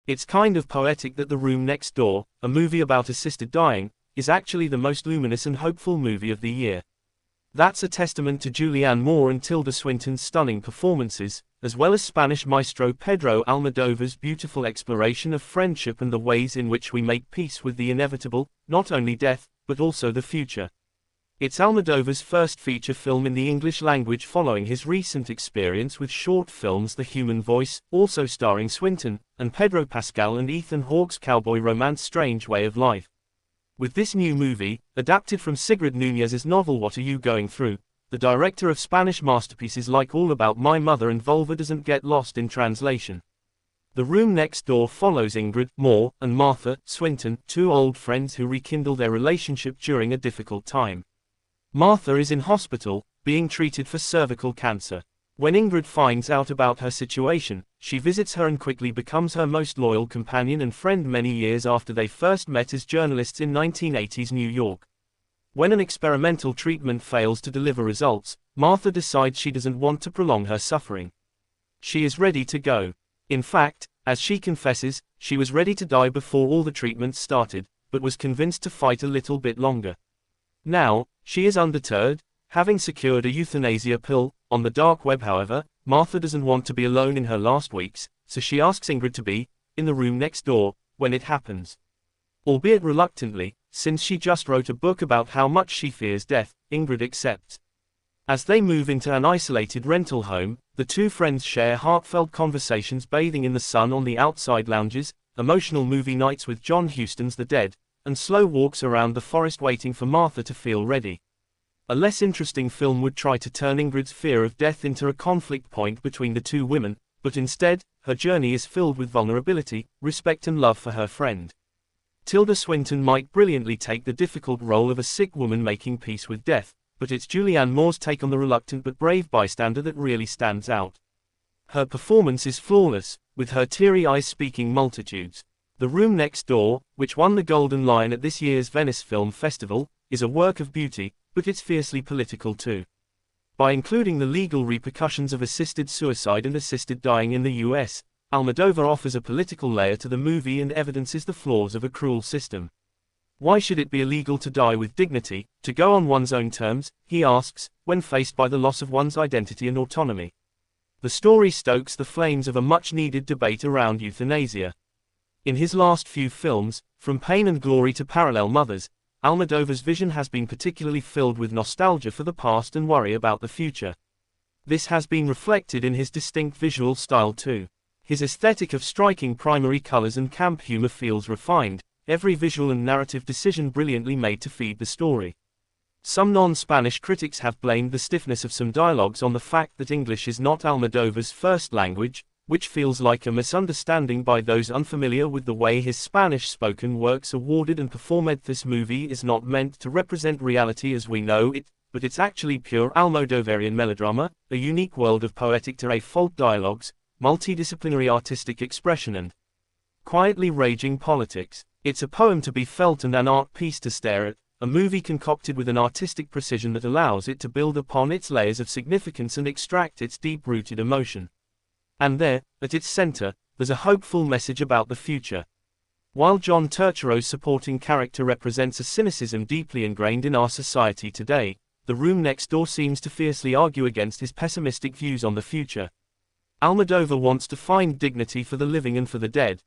It's kind of poetic that The Room Next Door, a movie about assisted dying, is actually the most luminous and hopeful movie of the year. That's a testament to Julianne Moore and Tilda Swinton's stunning performances, as well as Spanish maestro Pedro Almodóvar's beautiful exploration of friendship and the ways in which we make peace with the inevitable, not only death, but also the future. It's Almodóvar's first feature film in the English language following his recent experience with short films The Human Voice, also starring Swinton, and Pedro Pascal and Ethan Hawke's cowboy romance Strange Way of Life. With this new movie, adapted from Sigrid Núñez's novel What Are You Going Through, the director of Spanish masterpieces like All About My Mother and Volva doesn't get lost in translation. The Room Next Door follows Ingrid, Moore, and Martha, Swinton, two old friends who rekindle their relationship during a difficult time. Martha is in hospital, being treated for cervical cancer. When Ingrid finds out about her situation, she visits her and quickly becomes her most loyal companion and friend many years after they first met as journalists in 1980s New York. When an experimental treatment fails to deliver results, Martha decides she doesn't want to prolong her suffering. She is ready to go. In fact, as she confesses, she was ready to die before all the treatments started, but was convinced to fight a little bit longer. Now, she is undeterred, having secured a euthanasia pill. On the dark web, however, Martha doesn't want to be alone in her last weeks, so she asks Ingrid to be in the room next door when it happens. Albeit reluctantly, since she just wrote a book about how much she fears death, Ingrid accepts. As they move into an isolated rental home, the two friends share heartfelt conversations bathing in the sun on the outside lounges, emotional movie nights with John Huston's The Dead, and slow walks around the forest waiting for Martha to feel ready. A less interesting film would try to turn Ingrid's fear of death into a conflict point between the two women, but instead, her journey is filled with vulnerability, respect and love for her friend. Tilda Swinton might brilliantly take the difficult role of a sick woman making peace with death, but it's Julianne Moore's take on the reluctant but brave bystander that really stands out. Her performance is flawless, with her teary eyes speaking multitudes. The Room Next Door, which won the Golden Lion at this year's Venice Film Festival, is a work of beauty, but it's fiercely political too. By including the legal repercussions of assisted suicide and assisted dying in the US, Almodóvar offers a political layer to the movie and evidences the flaws of a cruel system. Why should it be illegal to die with dignity, to go on one's own terms, he asks, when faced by the loss of one's identity and autonomy? The story stokes the flames of a much-needed debate around euthanasia. In his last few films, From Pain and Glory to Parallel Mothers, Almodóvar's vision has been particularly filled with nostalgia for the past and worry about the future. This has been reflected in his distinct visual style too. His aesthetic of striking primary colors and camp humor feels refined, every visual and narrative decision brilliantly made to feed the story. Some non-Spanish critics have blamed the stiffness of some dialogues on the fact that English is not Almodóvar's first language, which feels like a misunderstanding by those unfamiliar with the way his Spanish spoken works are worded and performed. This movie is not meant to represent reality as we know it, but it's actually pure Almodovarian melodrama, a unique world of poetic terre faute dialogues, multidisciplinary artistic expression and quietly raging politics. It's a poem to be felt and an art piece to stare at, a movie concocted with an artistic precision that allows it to build upon its layers of significance and extract its deep-rooted emotion. And there, at its center, there's a hopeful message about the future. While John Turturro's supporting character represents a cynicism deeply ingrained in our society today, The Room Next Door seems to fiercely argue against his pessimistic views on the future. Almodóvar wants to find dignity for the living and for the dead,